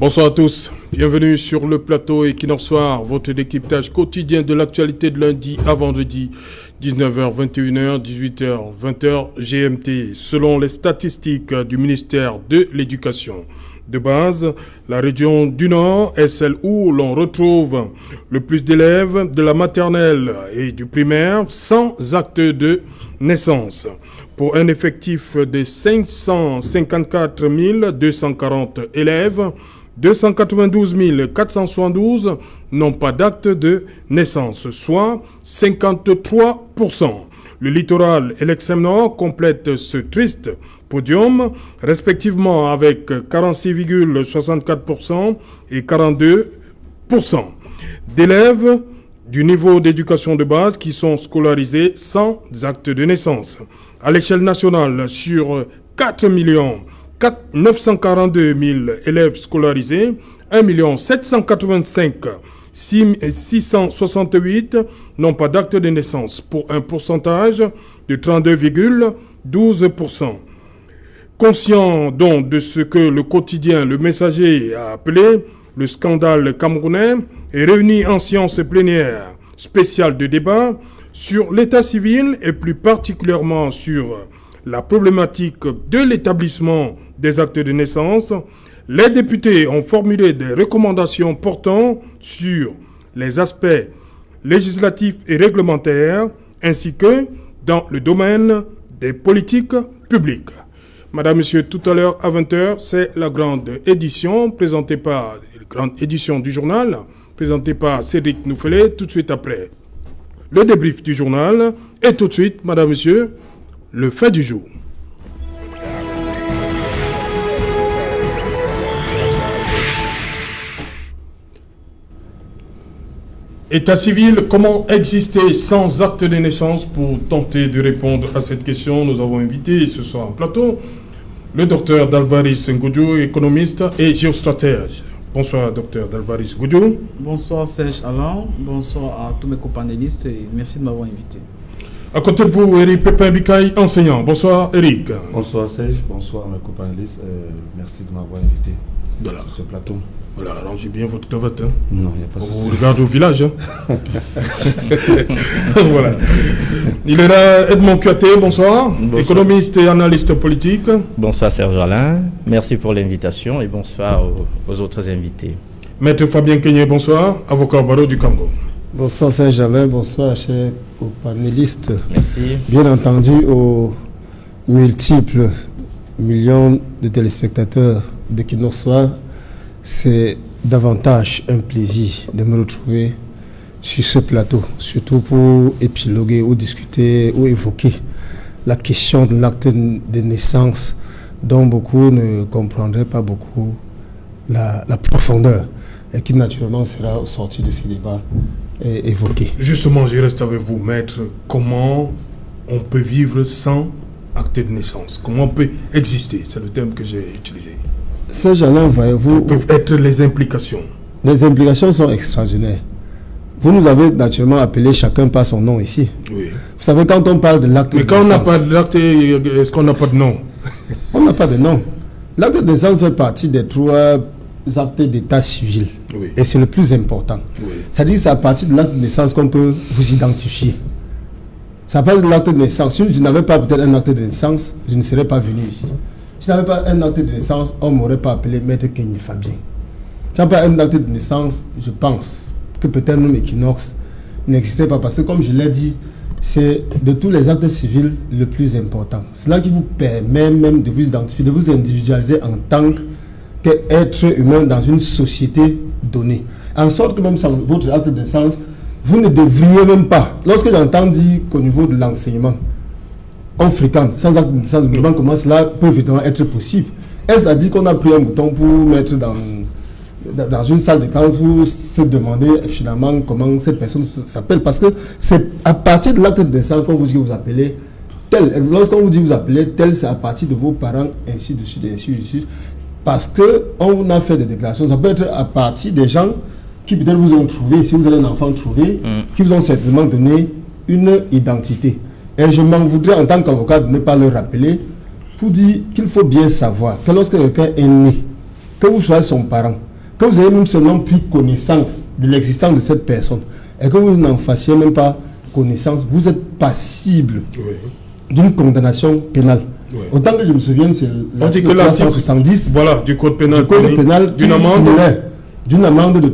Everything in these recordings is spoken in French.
Bonsoir à tous, bienvenue sur le plateau Equinox Soir, votre décryptage quotidien de l'actualité de lundi à vendredi, 19h, 21h, 18h, 20h GMT. Selon les statistiques du ministère de l'Éducation de base, la région du Nord est celle où l'on retrouve le plus d'élèves de la maternelle et du primaire sans acte de naissance. Pour un effectif de 554 240 élèves, 292 472 n'ont pas d'acte de naissance, soit 53%. Le littoral et l'extrême nord complètent ce triste podium, respectivement avec 46,64% et 42% d'élèves du niveau d'éducation de base qui sont scolarisés sans acte de naissance. À l'échelle nationale, sur 4 942 000 élèves scolarisés, 1 785 668 n'ont pas d'acte de naissance, pour un pourcentage de 32,12%. Conscient donc de ce que le quotidien Le Messager a appelé le scandale camerounais, est réuni en séance plénière spéciale de débat sur l'état civil et plus particulièrement sur la problématique de l'établissement des actes de naissance. Les députés ont formulé des recommandations portant sur les aspects législatifs et réglementaires, ainsi que dans le domaine des politiques publiques. Madame, Monsieur, tout à l'heure à 20h, c'est la grande édition du journal, présentée par Cédric Noufelet, tout de suite après. Le débrief du journal et tout de suite, Madame, Monsieur, le fait du jour. État civil, comment exister sans acte de naissance? Pour tenter de répondre à cette question, nous avons invité ce soir en plateau le docteur Dalvaris Ngoudjou, économiste et géostratège. Bonsoir, docteur Dalvaris Ngoudjou. Bonsoir, Serge Alain. Bonsoir à tous mes copanélistes et merci de m'avoir invité. À côté de vous, Eric Pépin Bikaï, enseignant. Bonsoir, Eric. Bonsoir, Serge. Bonsoir, mes copanélistes. Merci de m'avoir invité voilà. Sur ce plateau. Voilà, arrangez bien votre cravate. Hein. Non, il n'y a pas de souci. Vous regardez au village. Hein. Voilà. Il est là, Edmond Kuaté, bonsoir. Économiste et analyste politique. Bonsoir Serge Alain, merci pour l'invitation et bonsoir aux autres invités. Maître Fabien Kenyé, bonsoir, avocat au barreau du Congo. Bonsoir Serge Alain, bonsoir chers panélistes. Merci. Bien entendu aux multiples millions de téléspectateurs d'Equinox Soir. C'est davantage un plaisir de me retrouver sur ce plateau, surtout pour épiloguer ou discuter ou évoquer la question de l'acte de naissance dont beaucoup ne comprendraient pas beaucoup la profondeur et qui naturellement sera sortie de ces débats évoqués. Justement, je reste avec vous, maître. Comment on peut vivre sans acte de naissance? Comment on peut exister? C'est le terme que j'ai utilisé. Serge Alain, voyez-vous... peuvent être les implications. Les implications sont extraordinaires. Vous nous avez naturellement appelé chacun par son nom ici. Oui. Vous savez, quand on parle de l'acte de naissance... Mais quand on n'a pas d'acte, est-ce qu'on n'a pas de nom? On n'a pas de nom. L'acte de naissance fait partie des 3 actes d'état civil. Oui. Et c'est le plus important. Oui. C'est-à-dire que c'est à partir de l'acte de naissance qu'on peut vous identifier. Ça parle de l'acte de naissance. Si je n'avais pas peut-être un acte de naissance, je ne serais pas venu ici. Si je n'avais pas un acte de naissance, on ne m'aurait pas appelé Maître Kenyé Fabien. Si je n'avais pas un acte de naissance, je pense que peut-être nous, Equinox, n'existait pas. Parce que comme je l'ai dit, c'est de tous les actes civils le plus important. C'est là qui vous permet même de vous identifier, de vous individualiser en tant qu'être humain dans une société donnée. En sorte que même sans votre acte de naissance, vous ne devriez même pas. Lorsque j'entends dire qu'au niveau de l'enseignement, on fréquente sans acte de naissance, je me demande comment cela peut évidemment être possible. Est-ce à dire qu'on a pris un bouton pour mettre dans une salle de classe pour se demander finalement comment cette personne s'appelle? Parce que c'est à partir de l'acte de naissance qu'on vous dit que vous appelez tel. Lorsqu'on vous dit que vous appelez tel, c'est à partir de vos parents, ainsi de suite, ainsi de suite. Parce qu'on a fait des déclarations. Ça peut être à partir des gens qui peut-être vous ont trouvé, si vous avez un enfant trouvé, qui vous ont certainement donné une identité. Et je m'en voudrais en tant qu'avocat de ne pas le rappeler pour dire qu'il faut bien savoir que lorsque quelqu'un est né, que vous soyez son parent, que vous avez même seulement pris connaissance de l'existence de cette personne et que vous n'en fassiez même pas connaissance, vous êtes passible d'une condamnation pénale. Oui. Autant que je me souviens, c'est l'article 370 du code pénal, d'une amende de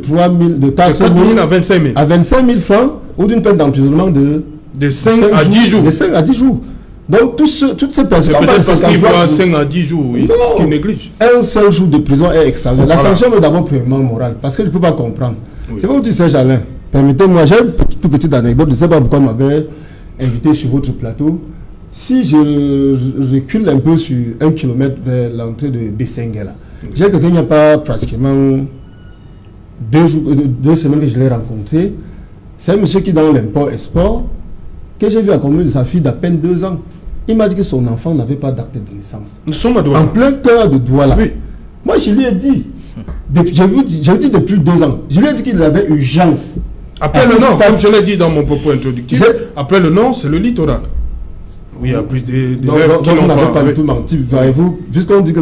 4 000 à 25 000. À 25 000 francs ou d'une peine d'emprisonnement de 5 à 10 jours. De 5 à 10 jours. Donc, toutes ces personnes... C'est peut-être parce qu'il faut 5 à 10 jours, qui néglige. Un seul jour de prison est extraordinaire. La sanction est d'abord premièrement morale, parce que je ne peux pas comprendre. Oui. C'est comme tu sais, Alain. Permettez-moi, j'ai une toute petite anecdote. Je ne sais pas pourquoi on m'avait invité sur votre plateau. Si je recule un peu sur 1 kilomètre vers l'entrée de Bessenguela, j'ai quelqu'un, il n'y a pas pratiquement 2 semaines que je l'ai rencontré. C'est un monsieur qui est dans l'import-export, que j'ai vu accompagner de sa fille d'à peine 2 ans. Il m'a dit que son enfant n'avait pas d'acte de naissance. Nous sommes à Douala. En plein cœur de Douala. Oui. Moi, je lui ai dit, j'ai dit depuis 2 ans, je lui ai dit qu'il avait urgence. Après le nom, comme je l'ai dit dans mon propos introductif, après le nom, c'est le littoral. Oui, il y a plus d'élèves qui n'ont pas... pas du tout menti, voyez-vous, puisqu'on dit que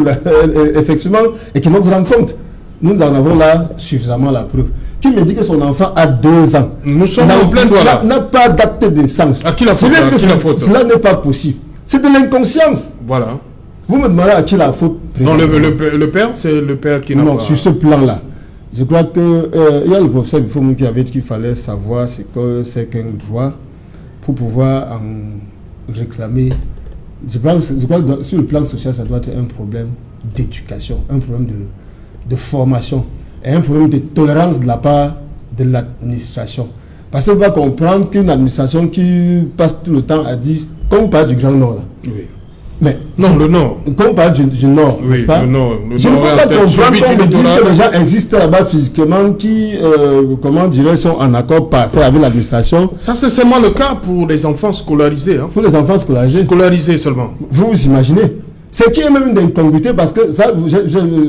effectivement, et qu'ils nous rendent compte, nous en avons là suffisamment la preuve. Qui me dit que son enfant a 2 ans. Nous sommes en plein Douala. N'a pas d'acte de naissance. À qui la faute? Cela n'est pas possible. C'est de l'inconscience. Voilà. Vous me demandez à qui la faute? Non, le père, c'est le père qui n'a pas... Non, sur ce plan-là. Je crois que il y a le professeur Bifoum qui avait dit qu'il fallait savoir ce que c'est qu'un droit pour pouvoir en réclamer. Je crois que sur le plan social, ça doit être un problème d'éducation, un problème de formation et un problème de tolérance de la part de l'administration. Parce qu'on va comprendre qu'une administration qui passe tout le temps à dire, comme vous parlez du Grand Nord, là, oui. Mais non, le Nord. Comme on parle du Nord, oui, n'est-ce pas? Le Nord, je ne peux pas comprendre qu'on me dise que les gens existent là-bas physiquement qui, comment dirais-je, sont en accord parfait avec l'administration. Ça, c'est seulement le cas pour les enfants scolarisés. Hein. Pour les enfants scolarisés. Scolarisés seulement. Vous imaginez? C'est qui est même une incongruité parce que ça,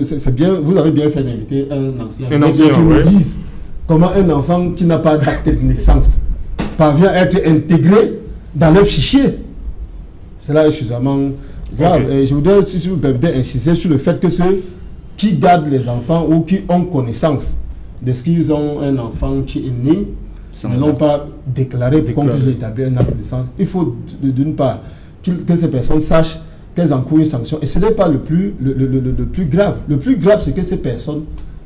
c'est bien, vous avez bien fait d'inviter un ancien qui nous dise comment un enfant qui n'a pas d'acte de naissance parvient à être intégré dans le fichier. Cela est suffisamment grave. Okay. Et je voudrais, si vous me permettez, insister sur le fait que ceux qui gardent les enfants ou qui ont connaissance de ce qu'ils ont un enfant qui est né, ne l'ont pas déclaré pour qu'on puisse établir un acte de naissance. Il faut d'une part que ces personnes sachent qu'elles encourent une sanction. Et ce n'est pas le plus grave. Le plus grave, c'est que ces personnes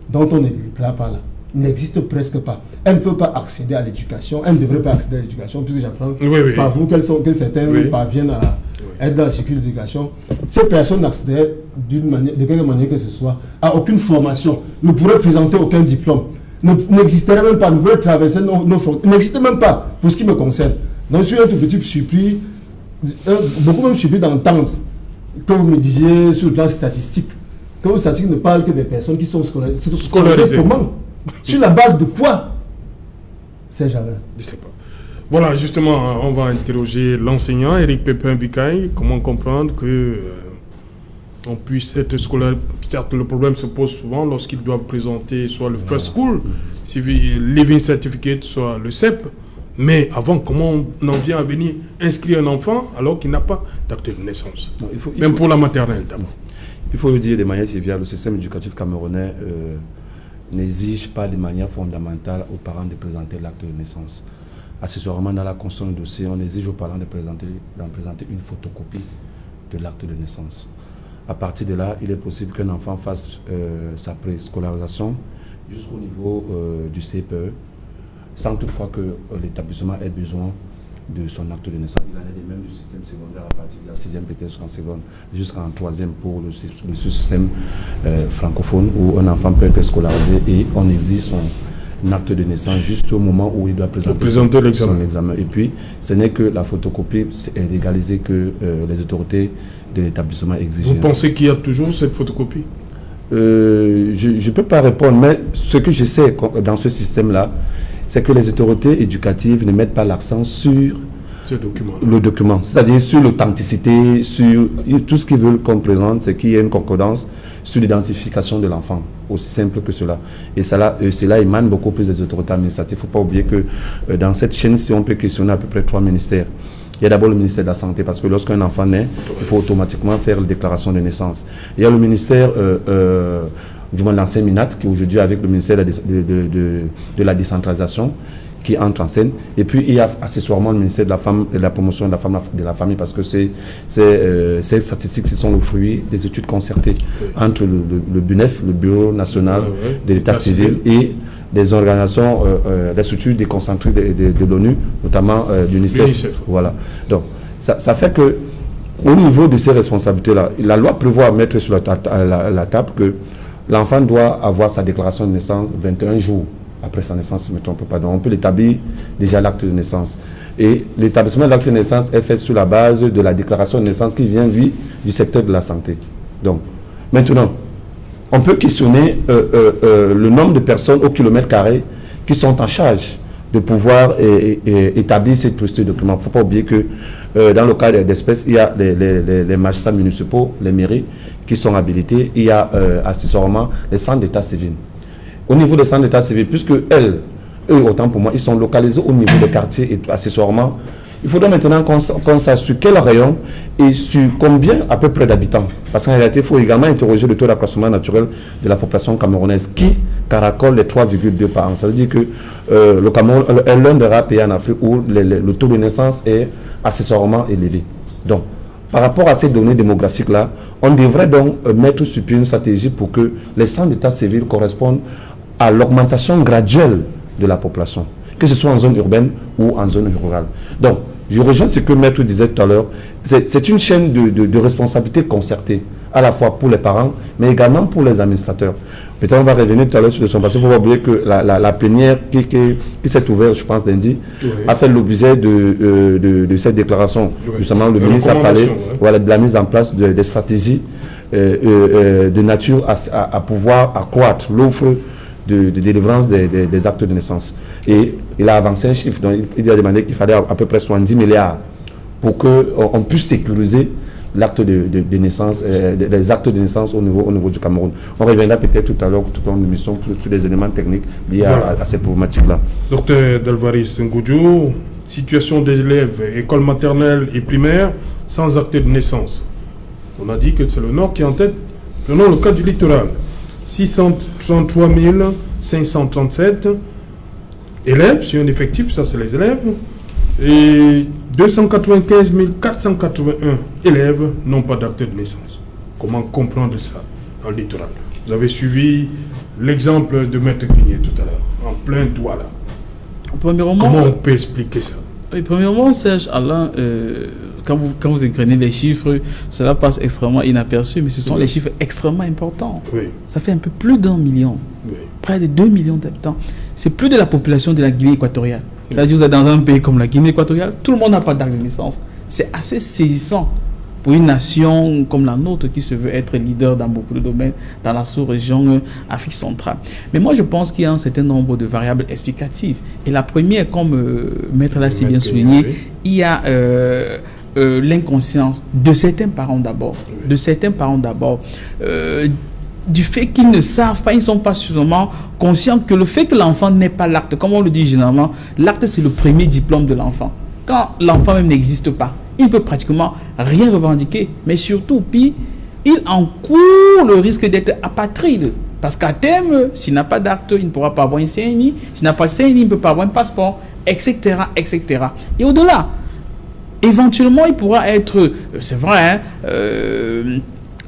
dont on ne déclare pas là n'existent presque pas. Elles ne peuvent pas accéder à l'éducation. Elles ne devraient pas accéder à l'éducation, puisque j'apprends par vous que certains parviennent à être dans la sécurité de l'éducation. Ces personnes n'accéderaient de quelque manière que ce soit à aucune formation, ne pourraient présenter aucun diplôme, n'existeraient même pas, ne pourraient traverser nos frontières, n'existent même pas pour ce qui me concerne. Donc je suis un tout petit surpris, beaucoup même surpris d'entendre que vous me disiez sur le plan statistique, que vos statistiques ne parlent que des personnes qui sont scolarisées. Comment? Sur la base de quoi? C'est jamais. Je ne sais pas. Voilà, justement, on va interroger l'enseignant Eric Pépin Bikaï. Comment comprendre que on puisse être scolaire? Certes, le problème se pose souvent lorsqu'ils doivent présenter soit le First School, Living Certificate, soit le CEP. Mais avant, comment on en vient à venir inscrire un enfant alors qu'il n'a pas d'acte de naissance? Non, même pour la maternelle d'abord. Il faut le dire de manière triviale, le système éducatif camerounais n'exige pas de manière fondamentale aux parents de présenter l'acte de naissance. Accessoirement, dans la constitution du dossier, on exige aux parents d'en présenter une photocopie de l'acte de naissance. À partir de là, il est possible qu'un enfant fasse sa préscolarisation jusqu'au niveau du CPE, sans toutefois que l'établissement ait besoin de son acte de naissance. Il en est de même du système secondaire à partir de la 6e peut-être jusqu'en seconde, jusqu'en 3e pour le système francophone où un enfant peut être scolarisé et on exige son acte de naissance juste au moment où il doit présenter son examen. Et puis, ce n'est que la photocopie est légalisée que les autorités de l'établissement exigent. Vous pensez qu'il y a toujours cette photocopie? Je ne peux pas répondre, mais ce que je sais dans ce système-là, c'est que les autorités éducatives ne mettent pas l'accent sur le document, c'est-à-dire sur l'authenticité, sur tout ce qu'ils veulent qu'on présente, c'est qu'il y ait une concordance sur l'identification de l'enfant, aussi simple que cela. Et cela émane beaucoup plus des autorités administratives. Il ne faut pas oublier que dans cette chaîne, si on peut questionner à peu près 3 ministères. Il y a d'abord le ministère de la Santé, parce que lorsqu'un enfant naît, il faut automatiquement faire la déclaration de naissance. Il y a le ministère du moins l'ancien MINAT, qui aujourd'hui avec le ministère de la décentralisation, qui entre en scène. Et puis il y a accessoirement le ministère de la Femme et de la promotion de la famille, parce que ces statistiques, ce sont le fruit des études concertées entre le BUNEF, le Bureau national de l'État civil, et des organisations, des structures déconcentrées de l'ONU, notamment l'UNICEF. Voilà. Donc ça fait que au niveau de ces responsabilités-là, la loi prévoit mettre sur la table que l'enfant doit avoir sa déclaration de naissance 21 jours après sa naissance, si je ne me trompe pas. Donc on peut l'établir déjà l'acte de naissance. Et l'établissement de l'acte de naissance est fait sur la base de la déclaration de naissance qui vient, lui, du secteur de la santé. Donc, maintenant, on peut questionner le nombre de personnes au kilomètre carré qui sont en charge de pouvoir établir ces documents. Il ne faut pas oublier que dans le cas d'espèces, il y a les magistrats municipaux, les mairies qui sont habilités. Il y a accessoirement les centres d'état civil. Au niveau des centres d'état civil, puisque eux, autant pour moi, ils sont localisés au niveau des quartiers et accessoirement, il faudra maintenant qu'on sache sur quel rayon et sur combien à peu près d'habitants. Parce qu'en réalité, il faut également interroger le taux d'accroissement naturel de la population camerounaise qui caracole les 3,2 par an. Ça veut dire que le Cameroun est l'un des rares pays en Afrique où le taux de naissance est accessoirement élevé. Donc, par rapport à ces données démographiques-là, on devrait donc mettre sur pied une stratégie pour que les centres d'état civil correspondent à l'augmentation graduelle de la population, que ce soit en zone urbaine ou en zone rurale. Donc, je rejoins ce que Maître disait tout à l'heure, c'est une chaîne de responsabilité concertée, à la fois pour les parents, mais également pour les administrateurs. Peut-être on va revenir tout à l'heure sur le son, parce qu'il ne faut pas oublier que la plénière qui s'est ouverte, je pense, lundi, a fait l'objet de cette déclaration. Justement, le ministre a parlé de la mise en place des stratégies de nature à pouvoir accroître l'offre de délivrance des actes de naissance. Et il a avancé un chiffre, donc il a demandé qu'il fallait à peu près 70 milliards pour qu'on puisse sécuriser l'acte de naissance, les actes de naissance au niveau du Cameroun. On reviendra peut-être tout à l'heure, tout au long de l'émission, sur les éléments techniques liés à ces problématiques-là. Docteur Delvaris Ngoudjou, situation des élèves, école maternelle et primaire, sans acte de naissance. On a dit que c'est le Nord qui est en tête. Prenons le cas du littoral. 633 537 élèves, c'est un effectif, ça c'est les élèves, et 295 481 élèves n'ont pas d'acte de naissance. Comment comprendre ça dans le littoral? Vous avez suivi l'exemple de Maître Grigné tout à l'heure, en plein doigt là. Comment on peut expliquer ça? Oui, premièrement, Serge Alain, quand vous égrenez les chiffres, cela passe extrêmement inaperçu, mais ce sont les chiffres extrêmement importants. Oui. Ça fait un peu plus d'1 million, près de 2 millions d'habitants. C'est plus de la population de la Guinée équatoriale. Ça veut dire que vous êtes dans un pays comme la Guinée équatoriale, tout le monde n'a pas d'acte de naissance. C'est assez saisissant pour une nation comme la nôtre qui se veut être leader dans beaucoup de domaines, dans la sous-région Afrique centrale. Mais moi, je pense qu'il y a un certain nombre de variables explicatives. Et la première, comme Maître l'a si bien souligné, il y a l'inconscience de certains parents d'abord. Du fait qu'ils ne savent pas, ils ne sont pas suffisamment conscients que le fait que l'enfant n'ait pas l'acte, comme on le dit généralement, l'acte c'est le premier diplôme de l'enfant. Quand l'enfant même n'existe pas, il ne peut pratiquement rien revendiquer, mais surtout, puis, il encourt le risque d'être apatride. Parce qu'à terme, s'il n'a pas d'acte, il ne pourra pas avoir un CNI. S'il n'a pas de CNI, il ne peut pas avoir un passeport, etc., etc. Et au-delà, éventuellement, il pourra être, c'est vrai,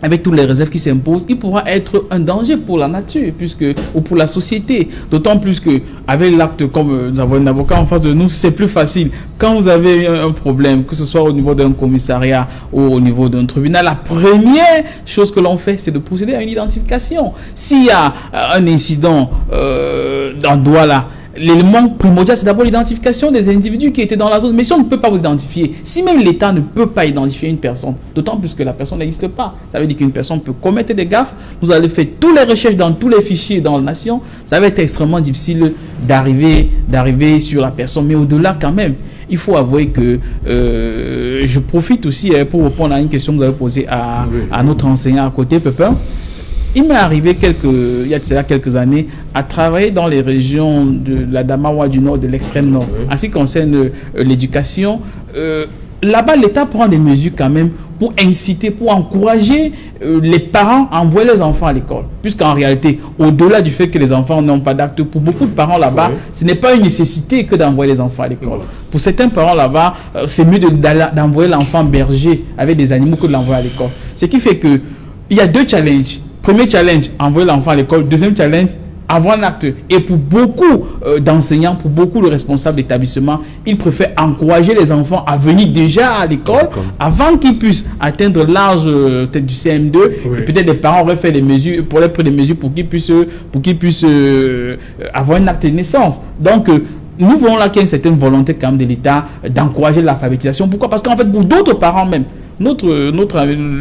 avec toutes les réserves qui s'imposent, il pourra être un danger pour la nature ou pour la société. D'autant plus qu'avec l'acte, comme nous avons un avocat en face de nous, c'est plus facile. Quand vous avez un problème, que ce soit au niveau d'un commissariat ou au niveau d'un tribunal, la première chose que l'on fait, c'est de procéder à une identification. S'il y a un incident dans Douala, l'élément primordial, c'est d'abord l'identification des individus qui étaient dans la zone. Mais si on ne peut pas vous identifier, si même l'État ne peut pas identifier une personne, d'autant plus que la personne n'existe pas, ça veut dire qu'une personne peut commettre des gaffes. Vous allez faire toutes les recherches dans tous les fichiers dans la nation. Ça va être extrêmement difficile d'arriver sur la personne. Mais au-delà, quand même, il faut avouer que je profite aussi pour répondre à une question que vous avez posée à notre enseignant à côté, Pepin. Il m'est arrivé il y a de cela quelques années à travailler dans les régions de la Damawa du Nord, de l'extrême Nord. En ce qui concerne l'éducation, là-bas, l'État prend des mesures quand même pour inciter, pour encourager les parents à envoyer les enfants à l'école. Puisqu'en réalité, au-delà du fait que les enfants n'ont pas d'acte, pour beaucoup de parents là-bas, ce n'est pas une nécessité que d'envoyer les enfants à l'école. Pour certains parents là-bas, c'est mieux d'envoyer l'enfant berger avec des animaux que de l'envoyer à l'école. Ce qui fait que il y a 2 challenges. Premier challenge, envoyer l'enfant à l'école. Deuxième challenge, avoir un acte. Et pour beaucoup d'enseignants, pour beaucoup de responsables d'établissement, ils préfèrent encourager les enfants à venir déjà à l'école avant qu'ils puissent atteindre l'âge peut-être du CM2. Et peut-être les parents auraient fait des mesures, pourraient prendre des mesures pour qu'ils puissent avoir un acte de naissance. Donc, nous voyons là qu'il y a une certaine volonté quand même de l'État d'encourager l'alphabétisation. Pourquoi? Parce qu'en fait, pour d'autres parents même, le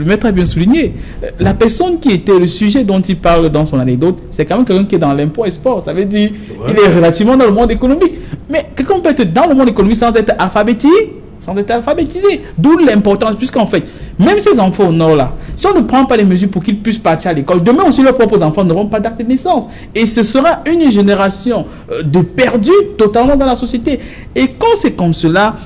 maître a bien souligné, la personne qui était le sujet dont il parle dans son anecdote, c'est quand même quelqu'un qui est dans l'impôt et sport. Ça veut dire il est relativement dans le monde économique. Mais quelqu'un peut être dans le monde économique sans être alphabétisé. D'où l'importance, puisqu'en fait, même ces enfants au nord là, si on ne prend pas les mesures pour qu'ils puissent partir à l'école, demain aussi leurs propres enfants n'auront pas d'acte de naissance. Et ce sera une génération de perdus totalement dans la société. Et quand c'est comme cela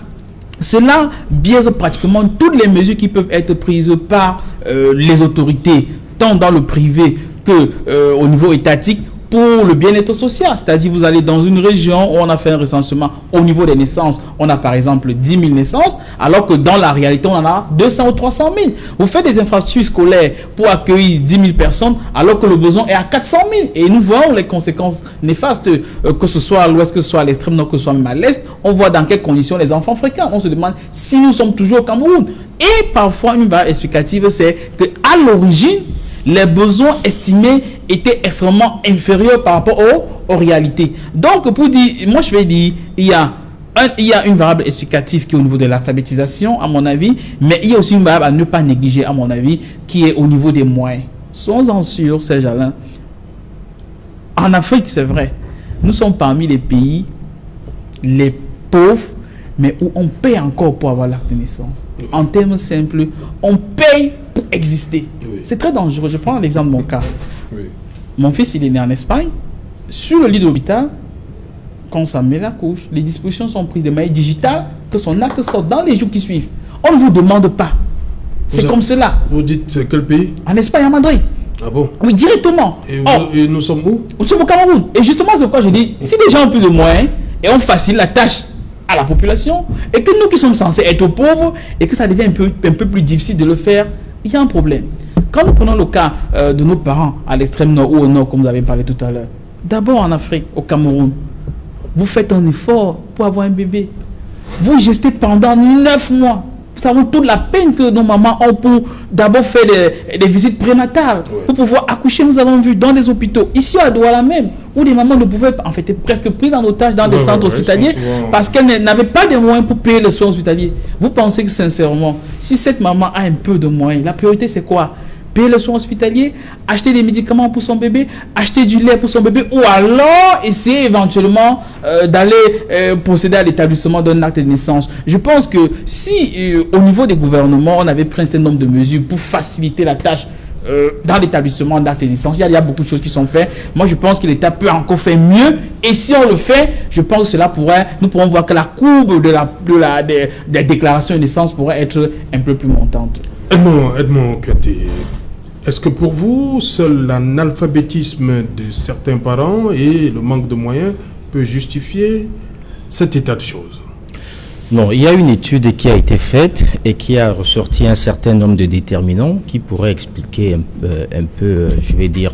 biaise pratiquement toutes les mesures qui peuvent être prises par les autorités, tant dans le privé que au niveau étatique, pour le bien-être social. C'est-à-dire, vous allez dans une région où on a fait un recensement au niveau des naissances, on a par exemple 10 000 naissances, alors que dans la réalité, on en a 200 ou 300 000. Vous faites des infrastructures scolaires pour accueillir 10 000 personnes, alors que le besoin est à 400 000. Et nous voyons les conséquences néfastes, que ce soit à l'ouest, que ce soit à l'extrême nord, que ce soit même à l'est. On voit dans quelles conditions les enfants fréquentent. On se demande si nous sommes toujours au Cameroun. Et parfois, une barre explicative, c'est qu'à l'origine, les besoins estimés étaient extrêmement inférieurs par rapport aux réalités. Donc, pour dire, moi je vais dire, il y a une variable explicative qui est au niveau de l'alphabétisation, à mon avis, mais il y a aussi une variable à ne pas négliger, à mon avis, qui est au niveau des moyens. Soyons-en sûrs, Serge Alain. En Afrique, c'est vrai, nous sommes parmi les pays les pauvres, mais où on paye encore pour avoir l'acte de naissance. En termes simples, on paye pour exister. C'est très dangereux. Je prends l'exemple de mon cas. Mon fils, il est né en Espagne. Sur le lit de l'hôpital, quand ça met la couche, les dispositions sont prises de manière digitale, que son acte sorte dans les jours qui suivent. On ne vous demande pas. C'est comme cela. Vous dites quel pays? En Espagne, à Madrid. Ah bon? Oui, directement. Et nous sommes où? Nous sommes au Cameroun. Et justement, c'est pourquoi je dis, si les gens ont plus de moyens et on facilite la tâche à la population, et que nous qui sommes censés être pauvres, et que ça devient un peu plus difficile de le faire, il y a un problème. Quand nous prenons le cas de nos parents à l'extrême nord ou au nord, comme vous avez parlé tout à l'heure, d'abord en Afrique, au Cameroun, vous faites un effort pour avoir un bébé. Vous gestez pendant 9 mois. Nous savons toute la peine que nos mamans ont pour d'abord faire des visites prénatales, pour pouvoir accoucher. Nous avons vu dans des hôpitaux, ici à Douala même, où des mamans ne pouvaient pas, en fait, étaient presque prises en otage dans des centres hospitaliers parce qu'elles n'avaient pas de moyens pour payer les soins hospitaliers. Vous pensez que sincèrement, si cette maman a un peu de moyens, la priorité c'est quoi? Payer les soins hospitaliers, acheter des médicaments pour son bébé, acheter du lait pour son bébé, ou alors essayer éventuellement d'aller procéder à l'établissement d'un acte de naissance. Je pense que si au niveau des gouvernements, on avait pris un certain nombre de mesures pour faciliter la tâche dans l'établissement d'acte de naissance, il y a beaucoup de choses qui sont faites. Moi, je pense que l'État peut encore faire mieux. Et si on le fait, je pense que cela nous pourrons voir que la courbe des déclarations de naissance pourrait être un peu plus montante. Edmond Kouyaté, est-ce que pour vous, seul l'analphabétisme de certains parents et le manque de moyens peut justifier cet état de choses? Non, il y a une étude qui a été faite et qui a ressorti un certain nombre de déterminants qui pourraient expliquer un peu, je vais dire,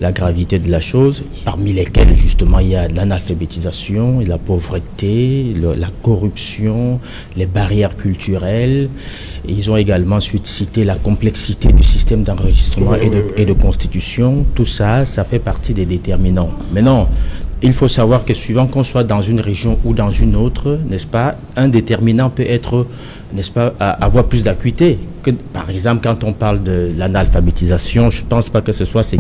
la gravité de la chose, parmi lesquels justement il y a l'analphabétisation, la pauvreté, la corruption, les barrières culturelles. Et ils ont également cité la complexité du système d'enregistrement et de constitution. Tout ça, ça fait partie des déterminants. Maintenant, il faut savoir que suivant qu'on soit dans une région ou dans une autre, n'est-ce pas, un déterminant peut être, n'est-ce pas, avoir plus d'acuité. Par exemple, quand on parle de l'analphabétisation, je ne pense pas que ça soit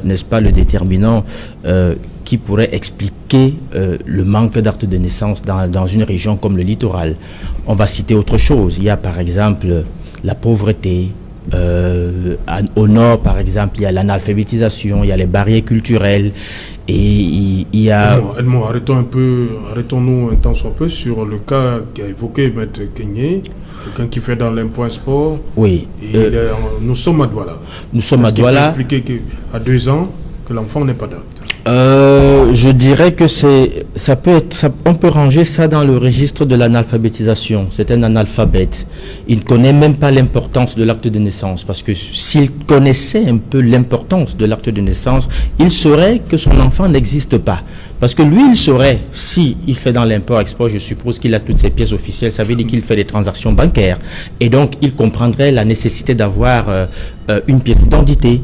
n'est-ce pas, le déterminant qui pourrait expliquer le manque d'actes de naissance dans une région comme le littoral. On va citer autre chose. Il y a par exemple la pauvreté, Au nord, par exemple, il y a l'analphabétisation, il y a les barrières culturelles, et il y a... Edmond, arrêtons-nous un temps soit peu sur le cas qu'a évoqué Maître Kenyé, quelqu'un qui fait dans l'impôt sport. Oui. Nous sommes à Douala. Nous sommes à Douala. Expliquer qu'à 2 ans, que l'enfant n'est pas d'acte. Je dirais que on peut ranger ça dans le registre de l'analphabétisation. C'est un analphabète. Il ne connaît même pas l'importance de l'acte de naissance, parce que s'il connaissait un peu l'importance de l'acte de naissance, il saurait que son enfant n'existe pas. Parce que lui, il saurait, si il fait dans l'import-export, je suppose qu'il a toutes ses pièces officielles, ça veut dire qu'il fait des transactions bancaires. Et donc, il comprendrait la nécessité d'avoir une pièce d'identité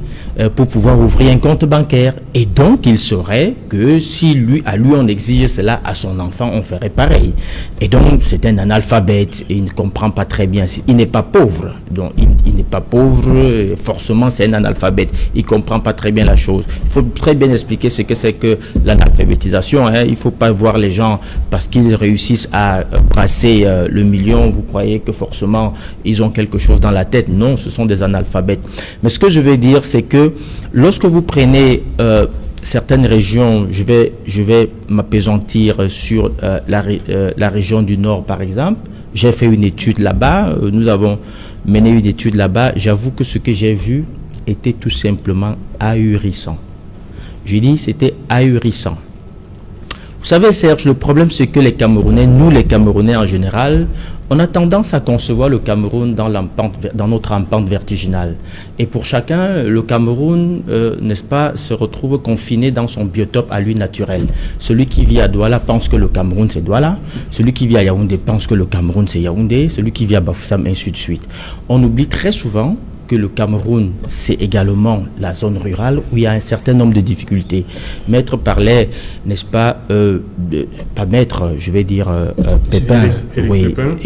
pour pouvoir ouvrir un compte bancaire. Et donc, il saurait que si à lui on exige cela, à son enfant, on ferait pareil. Et donc, c'est un analphabète et il ne comprend pas très bien. Il n'est pas pauvre. Donc, il n'est pas pauvre, forcément, c'est un analphabète. Il ne comprend pas très bien la chose. Il faut très bien expliquer ce que c'est que l'analphabétisation. Il ne faut pas voir les gens parce qu'ils réussissent à brasser le million. Vous croyez que forcément, ils ont quelque chose dans la tête. Non, ce sont des analphabètes. Mais ce que je veux dire, c'est que lorsque vous prenez certaines régions, je vais m'appesantir sur la région du Nord, par exemple. J'ai fait une étude là-bas. Nous avons mené une étude là-bas. J'avoue que ce que j'ai vu était tout simplement ahurissant. Je dis, c'était ahurissant. Vous savez, Serge, le problème, c'est que les Camerounais, nous les Camerounais en général, on a tendance à concevoir le Cameroun dans notre empente vertiginale. Et pour chacun, le Cameroun, n'est-ce pas, se retrouve confiné dans son biotope à lui naturel. Celui qui vit à Douala pense que le Cameroun, c'est Douala. Celui qui vit à Yaoundé pense que le Cameroun, c'est Yaoundé. Celui qui vit à Bafoussam, ainsi de suite. On oublie très souvent que le Cameroun, c'est également la zone rurale où il y a un certain nombre de difficultés. Maître parlait, n'est-ce pas, pas Maître, je vais dire Pépin, oui, Pépin.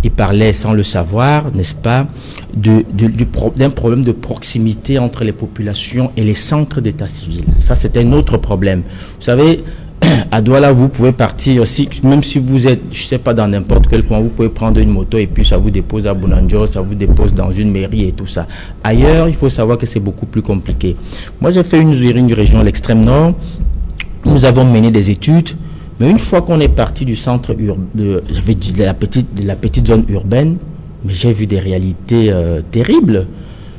Il parlait sans le savoir, n'est-ce pas, d'un problème de proximité entre les populations et les centres d'état civil. Ça, c'est un autre problème. Vous savez, à Douala, vous pouvez partir aussi, même si vous êtes, je ne sais pas, dans n'importe quel coin, vous pouvez prendre une moto et puis ça vous dépose à Bounanjo, ça vous dépose dans une mairie et tout ça. Ailleurs, il faut savoir que c'est beaucoup plus compliqué. Moi, j'ai fait une région à l'extrême nord. Nous avons mené des études, mais une fois qu'on est parti du centre de la petite zone urbaine, mais j'ai vu des réalités terribles.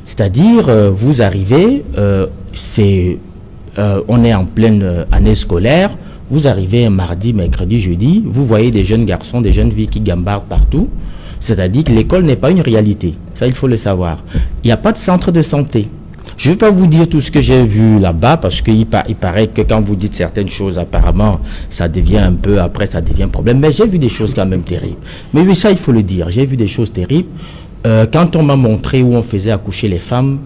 C'est-à-dire, vous arrivez, on est en pleine année scolaire. Vous arrivez un mardi, mercredi, jeudi, vous voyez des jeunes garçons, des jeunes filles qui gambardent partout. C'est-à-dire que l'école n'est pas une réalité. Ça, il faut le savoir. Il n'y a pas de centre de santé. Je ne vais pas vous dire tout ce que j'ai vu là-bas parce qu'il paraît que quand vous dites certaines choses, apparemment, ça devient un peu, après, ça devient un problème. Mais j'ai vu des choses quand même terribles. Mais oui, ça, il faut le dire. J'ai vu des choses terribles. Quand on m'a montré où on faisait accoucher les femmes,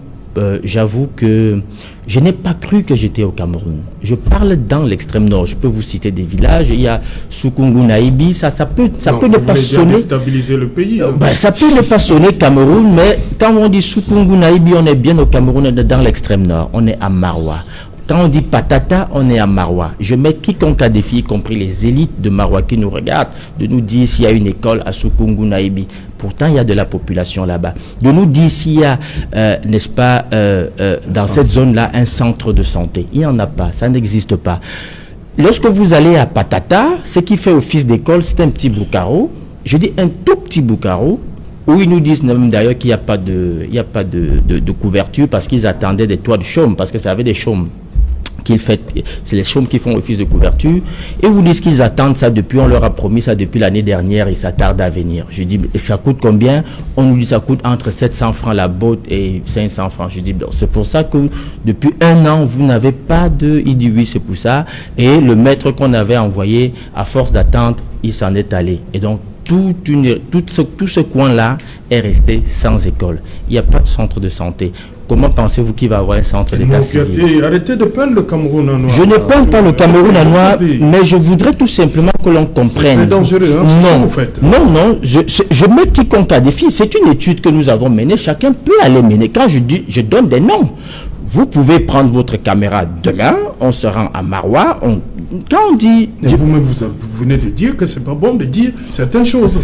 j'avoue que je n'ai pas cru que j'étais au Cameroun. Je parle dans l'extrême nord. Je peux vous citer des villages. Il y a Soukoungou Naïbi. Ça peut ne pas sonner. Déstabiliser le pays. Ça peut ne pas sonner Cameroun, mais quand on dit Soukoungou Naïbi, on est bien au Cameroun, on est dans l'extrême nord. On est à Maroua. Quand on dit Patata, on est à Maroua. Je mets quiconque à défi, y compris les élites de Maroua qui nous regardent, de nous dire s'il y a une école à Soukoungou Naïbi. Pourtant, il y a de la population là-bas. De nous dire s'il y a, n'est-ce pas, dans cette zone-là, un centre de santé. Il n'y en a pas, ça n'existe pas. Lorsque vous allez à Patata, ce qui fait office d'école, c'est un petit boucaro. Je dis un tout petit boucaro, où ils nous disent même d'ailleurs qu'il n'y a pas de couverture parce qu'ils attendaient des toits de chaume, parce que ça avait des chaumes. C'est les chaumes qui font office de couverture, et vous disent qu'ils attendent ça depuis, on leur a promis ça depuis l'année dernière et ça tarde à venir. Je dis, et ça coûte combien? On nous dit ça coûte entre 700 francs la botte et 500 francs. Je dis, c'est pour ça que depuis 1 an, vous n'avez pas de... Il dit oui, c'est pour ça. Et le maître qu'on avait envoyé, à force d'attendre, il s'en est allé. Et donc, tout ce coin-là est resté sans école. Il n'y a pas de centre de santé. Comment pensez-vous qu'il va avoir un centre d'état civil? Arrêtez de peindre le Cameroun en noir. Je ne peins pas le Cameroun en noir, mais je voudrais tout simplement que l'on comprenne. C'est dangereux, hein, non, ce que vous faites. Non, je mets quiconque à défi. C'est une étude que nous avons menée. Chacun peut aller mener. Quand je dis, je donne des noms. Vous pouvez prendre votre caméra demain, on se rend à Maroua. Quand on dit... Vous-même, vous venez de dire que c'est pas bon de dire certaines choses.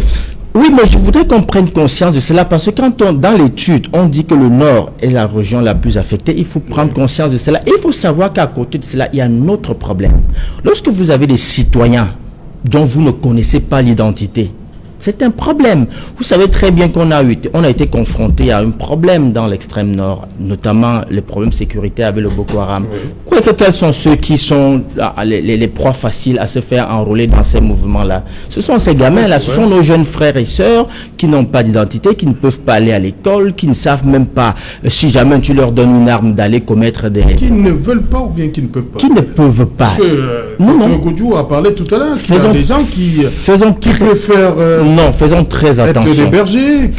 Oui, mais je voudrais qu'on prenne conscience de cela parce que dans l'étude, on dit que le Nord est la région la plus affectée. Il faut prendre conscience de cela. Et il faut savoir qu'à côté de cela, il y a un autre problème. Lorsque vous avez des citoyens dont vous ne connaissez pas l'identité, c'est un problème. Vous savez très bien qu'on a été confronté à un problème dans l'extrême nord, notamment les problèmes sécuritaires avec le Boko Haram. Oui. Quels sont ceux qui sont les proies faciles à se faire enrôler dans ces mouvements-là? Ce sont ces gamins-là, ce sont nos jeunes frères et sœurs qui n'ont pas d'identité, qui ne peuvent pas aller à l'école, qui ne savent même pas, si jamais tu leur donnes une arme, d'aller commettre des... Qui ne veulent pas ou bien qui ne peuvent pas? Qui ne peuvent pas. Parce que Dr Godjou a parlé tout à l'heure, il y a des gens qui préfèrent... Non, faisons très attention. Être des bergers.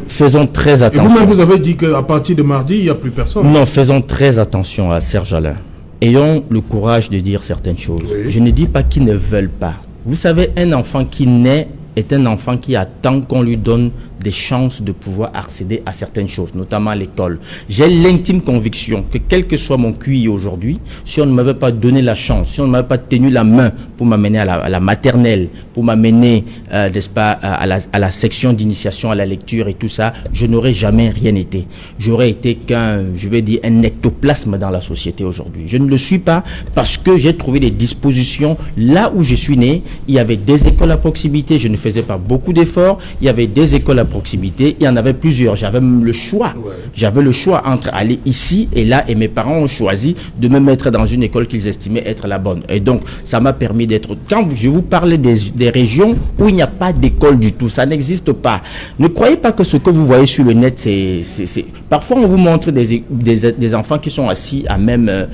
Faisons très attention. Vous-même, vous avez dit qu'à partir de mardi, il n'y a plus personne. Non, faisons très attention à Serge Alain. Ayons le courage de dire certaines choses. Oui. Je ne dis pas qu'ils ne veulent pas. Vous savez, un enfant qui naît est un enfant qui attend qu'on lui donne des chances de pouvoir accéder à certaines choses, notamment à l'école. J'ai l'intime conviction que quel que soit mon QI aujourd'hui, si on ne m'avait pas donné la chance, si on ne m'avait pas tenu la main pour m'amener à la maternelle, pour m'amener, n'est-ce pas, à la section d'initiation à la lecture et tout ça, je n'aurais jamais rien été. J'aurais été un ectoplasme dans la société aujourd'hui. Je ne le suis pas parce que j'ai trouvé des dispositions là où je suis né. Il y avait des écoles à proximité, je ne faisais pas beaucoup d'efforts. Il y avait des écoles à proximité, il y en avait plusieurs. J'avais même le choix. Ouais. J'avais le choix entre aller ici et là, et mes parents ont choisi de me mettre dans une école qu'ils estimaient être la bonne. Et donc, ça m'a permis d'être... Quand je vous parlais des régions où il n'y a pas d'école du tout, ça n'existe pas. Ne croyez pas que ce que vous voyez sur le net, c'est... Parfois, on vous montre des enfants qui sont assis à même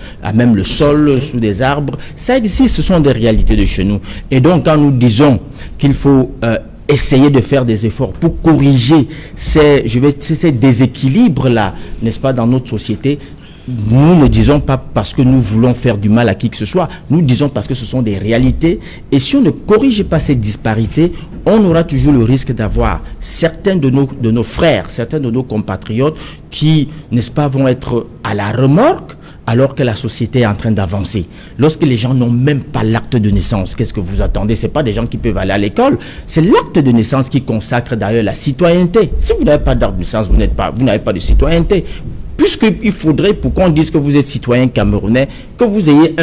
le sol, sous des arbres. Ça existe, ce sont des réalités de chez nous. Et donc, quand nous disons qu'il faut... essayer de faire des efforts pour corriger ces déséquilibres-là, n'est-ce pas, dans notre société. Nous ne disons pas parce que nous voulons faire du mal à qui que ce soit, nous disons parce que ce sont des réalités. Et si on ne corrige pas ces disparités, on aura toujours le risque d'avoir certains de nos frères, certains de nos compatriotes qui, n'est-ce pas, vont être à la remorque alors que la société est en train d'avancer. Lorsque les gens n'ont même pas l'acte de naissance, qu'est-ce que vous attendez? Ce n'est pas des gens qui peuvent aller à l'école, c'est l'acte de naissance qui consacre d'ailleurs la citoyenneté. Si vous n'avez pas d'acte de naissance, vous n'avez pas de citoyenneté. Puisqu'il faudrait, pour qu'on dise que vous êtes citoyen camerounais, que vous ayez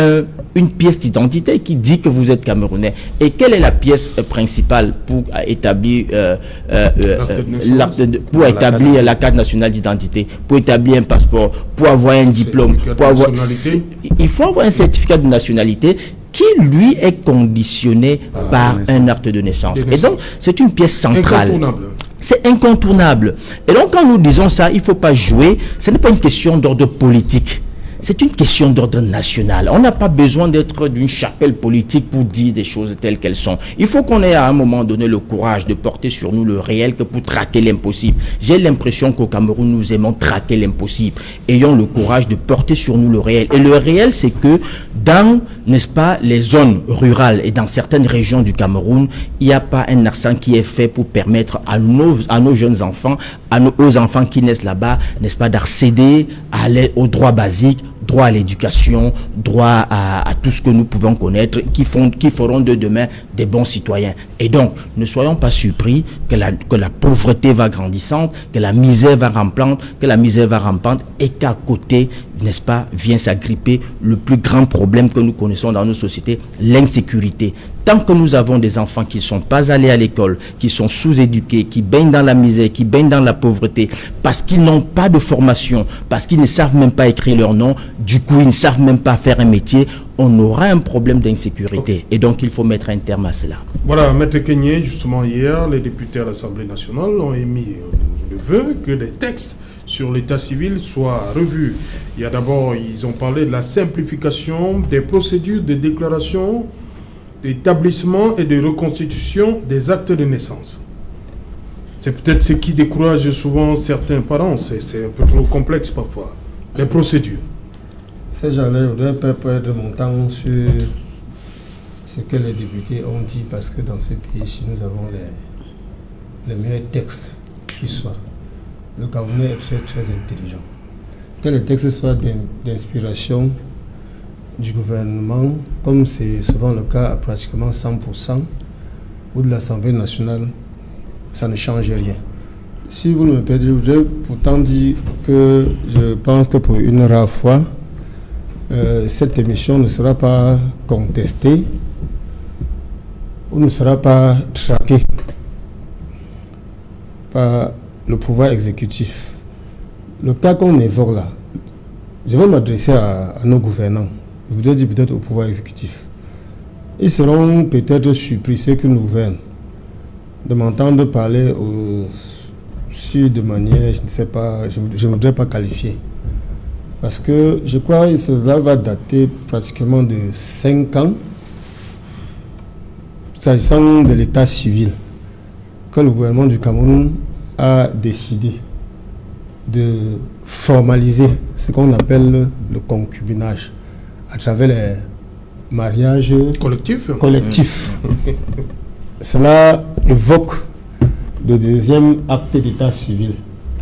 une pièce d'identité qui dit que vous êtes camerounais. Et quelle est la pièce principale pour établir la carte nationale d'identité, pour établir un passeport, pour avoir un diplôme, il faut avoir un certificat de nationalité qui, lui, est conditionné par un acte de naissance. Et donc, c'est une pièce centrale. Incontournable. C'est incontournable. Et donc, quand nous disons ça, il ne faut pas jouer. Ce n'est pas une question d'ordre politique. C'est une question d'ordre national. On n'a pas besoin d'être d'une chapelle politique pour dire des choses telles qu'elles sont. Il faut qu'on ait à un moment donné le courage de porter sur nous le réel que pour traquer l'impossible. J'ai l'impression qu'au Cameroun, nous aimons traquer l'impossible. Ayons le courage de porter sur nous le réel. Et le réel, c'est que dans, n'est-ce pas, les zones rurales et dans certaines régions du Cameroun, il n'y a pas un accent qui est fait pour permettre à nos jeunes enfants, aux enfants qui naissent là-bas, n'est-ce pas, d'accéder aux droits basiques, droit à l'éducation, droit à tout ce que nous pouvons connaître, qui feront de demain des bons citoyens. Et donc, ne soyons pas surpris que la pauvreté va grandissante, que la misère va rampante, et qu'à côté, n'est-ce pas, vient s'agripper le plus grand problème que nous connaissons dans nos sociétés, l'insécurité. Tant que nous avons des enfants qui ne sont pas allés à l'école, qui sont sous-éduqués, qui baignent dans la misère, qui baignent dans la pauvreté, parce qu'ils n'ont pas de formation, parce qu'ils ne savent même pas écrire leur nom, du coup ils ne savent même pas faire un métier, on aura un problème d'insécurité. Okay. Et donc il faut mettre un terme à cela. Voilà, Maître Kenyé, justement hier, les députés à l'Assemblée nationale ont émis le vœu que les textes sur l'état civil soient revus. Il y a d'abord, ils ont parlé de la simplification des procédures de déclaration, d'établissement et de reconstitution des actes de naissance. C'est peut-être ce qui décourage souvent certains parents. C'est un peu trop complexe parfois, les procédures. Ces gens-là, je voudrais pas perdre mon temps sur ce que les députés ont dit, parce que dans ce pays-ci, nous avons les meilleurs textes qui soient. Le Camerounais est très, très intelligent. Que les textes soient d'inspiration du gouvernement, comme c'est souvent le cas à pratiquement 100%, ou de l'Assemblée nationale, ça ne change rien. Si vous me permettez, je voudrais pourtant dire que je pense que pour une rare fois, cette émission ne sera pas contestée ou ne sera pas traquée par le pouvoir exécutif. Le cas qu'on évoque là, je vais m'adresser à nos gouvernants, je voudrais dire peut-être au pouvoir exécutif. Ils seront peut-être surpris, ceux qui nous gouvernent, de m'entendre parler de manière, je ne sais pas, je ne voudrais pas qualifier. Parce que je crois que cela va dater pratiquement de 5 ans, s'agissant de l'état civil, que le gouvernement du Cameroun a décidé de formaliser ce qu'on appelle le concubinage à travers les mariages collectifs. Cela évoque le deuxième acte d'état civil,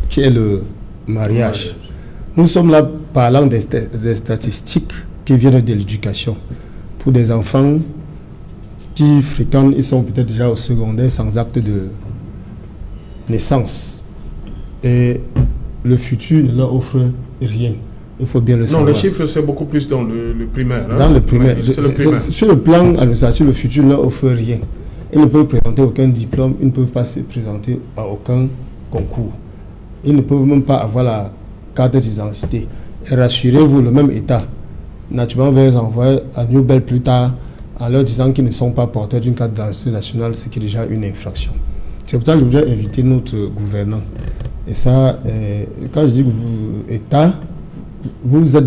qui est le mariage. Nous sommes là parlant des statistiques qui viennent de l'éducation. Pour des enfants qui fréquentent, ils sont peut-être déjà au secondaire sans acte de naissance. Et le futur ne leur offre rien. Il faut bien le savoir. Non, les chiffres, c'est beaucoup plus dans le primaire. Hein? Dans le primaire. Sur le plan administratif, le futur ne leur offre rien. Ils ne peuvent présenter aucun diplôme, ils ne peuvent pas se présenter à aucun concours. Ils ne peuvent même pas avoir la carte d'identité. Et rassurez-vous, le même État, naturellement, va les envoyer à Newbel plus tard en leur disant qu'ils ne sont pas porteurs d'une carte d'identité nationale, ce qui est déjà une infraction. C'est pour ça que je voudrais inviter notre gouvernant. Et ça, quand je dis que vous, État, vous êtes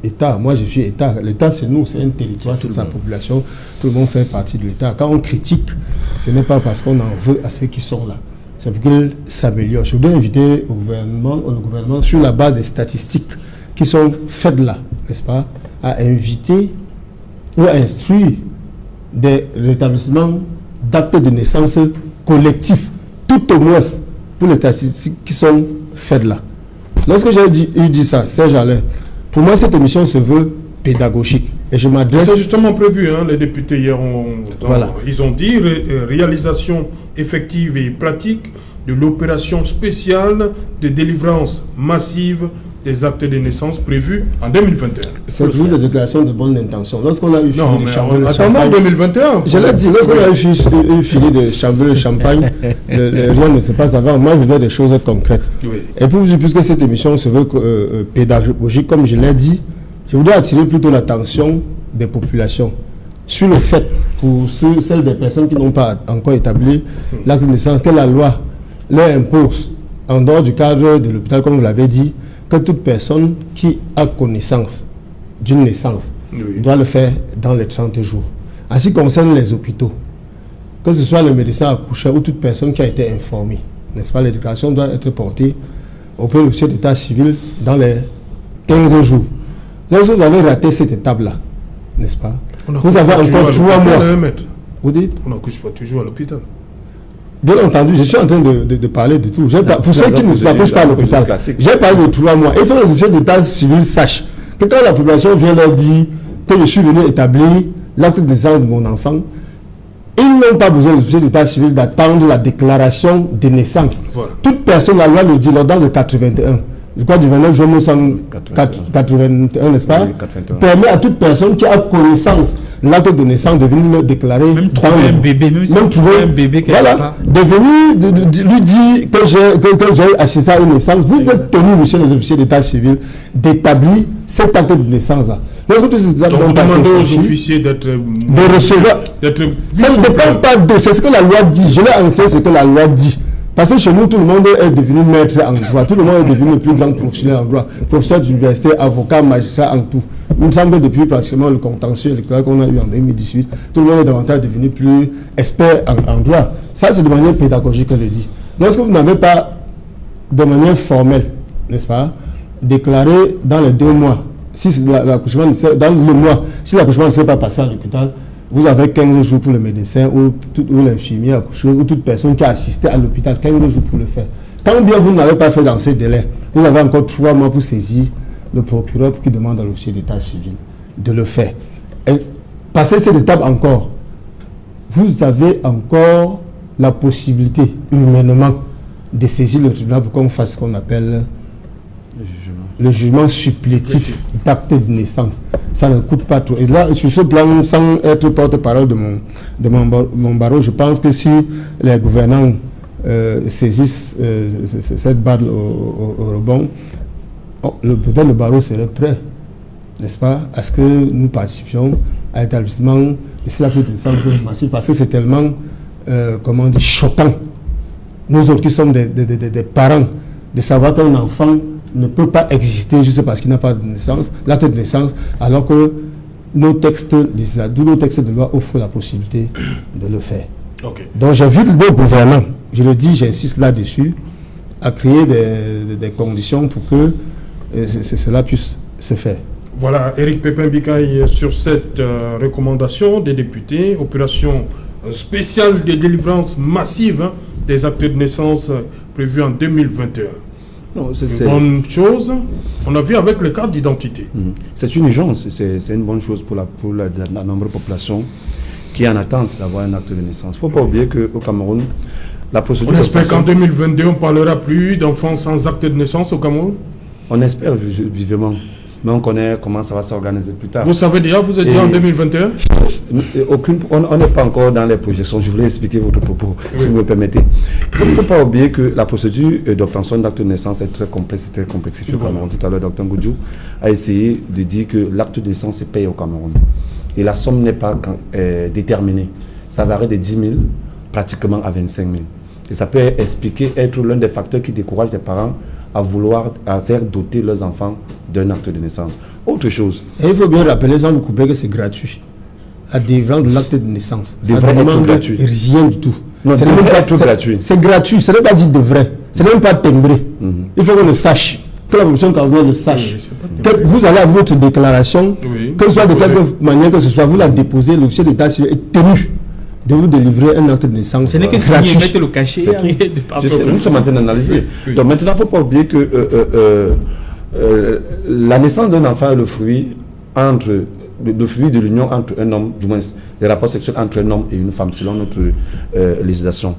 État, moi je suis État. L'État c'est nous, c'est un territoire, c'est sa population, tout le monde fait partie de l'État. Quand on critique, ce n'est pas parce qu'on en veut à ceux qui sont là, c'est pour qu'ils s'améliorent. Je voudrais inviter le gouvernement, sur la base des statistiques qui sont faites là, n'est-ce pas, à inviter ou à instruire des rétablissements d'actes de naissance collectifs, tout au moins pour les statistiques qui sont faites là. Lorsque j'ai dit ça, Serge Alain, pour moi cette émission se veut pédagogique. Et je m'adresse... C'est justement prévu, hein, les députés hier voilà. Ils ont dit réalisation effective et pratique de l'opération spéciale de délivrance massive des actes de naissance prévus en 2021. C'est toujours des déclarations de bonne intention. Lorsqu'on a eu fini de chambrer le champagne... champagne... 2021. Je l'ai dit, lorsqu'on a eu fini de chambrer le champagne, rien ne se passe avant. Moi, je veux des choses concrètes. Oui. Et pour vous, puisque cette émission se veut pédagogique, comme je l'ai dit, je voudrais attirer plutôt l'attention des populations sur le fait, pour celles des personnes qui n'ont pas encore établi l'acte de naissance, que la loi leur impose, en dehors du cadre de l'hôpital, comme vous l'avez dit, que toute personne qui a connaissance d'une naissance doit le faire dans les 30 jours. En ce qui concerne les hôpitaux, que ce soit le médecin accoucheur ou toute personne qui a été informée, n'est-ce pas, l'éducation doit être portée auprès de l'officier d'état civil dans les 15 jours. Lorsque vous avez raté cette étape-là, n'est-ce pas, vous avez encore 3 mois. Vous dites? On n'accouche pas toujours à l'hôpital. Bien entendu, je suis en train de parler de tout. Pour ceux qui ne s'accouchent pas à l'hôpital, j'ai parlé de 3 mois. Il faut que l'officier d'état civil sache que quand la population vient leur dire que je suis venu établir l'acte de naissance de mon enfant, ils n'ont pas besoin de l'officier d'état civil d'attendre la déclaration de naissance. Voilà. Toute personne, la loi le dit, l'ordonnance de 81, je crois du 29 juin 1981, n'est-ce pas, permet à toute personne qui a connaissance l'acte de naissance de venir le déclarer. Même trouver un bébé, même si vous trouvez un bébé quelque part. De venir lui dire que j'ai assisté à une naissance. Vous êtes tenu, monsieur les officiers d'état civil, d'établir cet acte de naissance-là. Donc vous demandez aux officiers d'être... de recevoir. Ça ne dépend pas de... C'est ce que la loi dit. Je l'ai enseigné ce que la loi dit. Parce que chez nous, tout le monde est devenu maître en droit. Tout le monde est devenu le plus grand professionnel en droit. Professeur d'université, avocat, magistrat, en tout. Il me semble que depuis pratiquement le contentieux électoral qu'on a eu en 2018, tout le monde est davantage devenu plus expert en droit. Ça, c'est de manière pédagogique que je le dis. Lorsque vous n'avez pas, de manière formelle, n'est-ce pas, déclaré dans les 2 mois, si l'accouchement dans le mois, si l'accouchement ne s'est pas passé à l'hôpital, vous avez 15 jours pour le médecin ou l'infirmier accoucheur ou toute personne qui a assisté à l'hôpital, 15 jours pour le faire. Quand bien vous n'avez pas fait dans ce délai, vous avez encore 3 mois pour saisir le procureur qui demande à l'officier d'état civil de le faire. Et passer cette étape encore, vous avez encore la possibilité humainement de saisir le tribunal pour qu'on fasse ce qu'on appelle le jugement supplétif d'acte de naissance. Ça ne coûte pas trop. Et là, sur ce plan, sans être porte-parole de mon barreau, je pense que si les gouvernants saisissent cette balle au rebond, peut-être le barreau serait prêt, n'est-ce pas, à ce que nous participions à l'établissement de ces actes de naissance massifs, parce que c'est tellement, comment dire, choquant. Nous autres qui sommes des parents, de savoir qu'un enfant ne peut pas exister juste parce qu'il n'a pas de naissance, l'acte de naissance, alors que nos textes de loi offrent la possibilité de le faire. Okay. Donc j'invite le gouvernement, je le dis, j'insiste là-dessus, à créer des conditions pour que cela puisse se faire. Voilà, Éric Pépin-Bikaï sur cette recommandation des députés, opération spéciale de délivrance massive des actes de naissance prévus en 2021. Non, c'est une bonne chose. On a vu avec le carte d'identité. C'est une urgence, c'est une bonne chose pour la nombreuse population qui est en attente d'avoir un acte de naissance. Il ne faut pas oublier qu'au Cameroun, la procédure... On espère qu'en 2022, on ne parlera plus d'enfants sans acte de naissance au Cameroun. On espère vivement. Mais on connaît comment ça va s'organiser plus tard. Vous savez déjà, vous êtes déjà en 2021 ? On n'est pas encore dans les projections. Je voulais expliquer votre propos, si vous me permettez. Il ne faut pas oublier que la procédure d'obtention d'acte de naissance est très complexe et très complexifiée au Cameroun. Tout à l'heure, Dr Ngoudjou a essayé de dire que l'acte de naissance se paye au Cameroun. Et la somme n'est pas déterminée. Ça varie de 10 000 pratiquement à 25 000. Et ça peut être l'un des facteurs qui décourage les parents à faire doter leurs enfants d'un acte de naissance. Autre chose. Et il faut bien rappeler, sans vous couper, que c'est gratuit. La délivrance de l'acte de naissance. Ça ne demande rien du tout. Non, ce n'est même pas tout gratuit. C'est gratuit, ce n'est pas dit de vrai. Ce n'est même pas timbré. Il faut qu'on le sache. Que la population camerounaise le sache. Que vous allez à votre déclaration, que ce soit de quelque manière que ce soit, vous la déposez, l'officier d'état civil est tenu de vous délivrer un acte de naissance. Ce n'est que signer, mettre le cachet. Nous sommes en train d'analyser. Donc maintenant, il ne faut pas oublier que la naissance d'un enfant est le fruit de l'union entre un homme, du moins les rapports sexuels entre un homme et une femme, selon notre législation.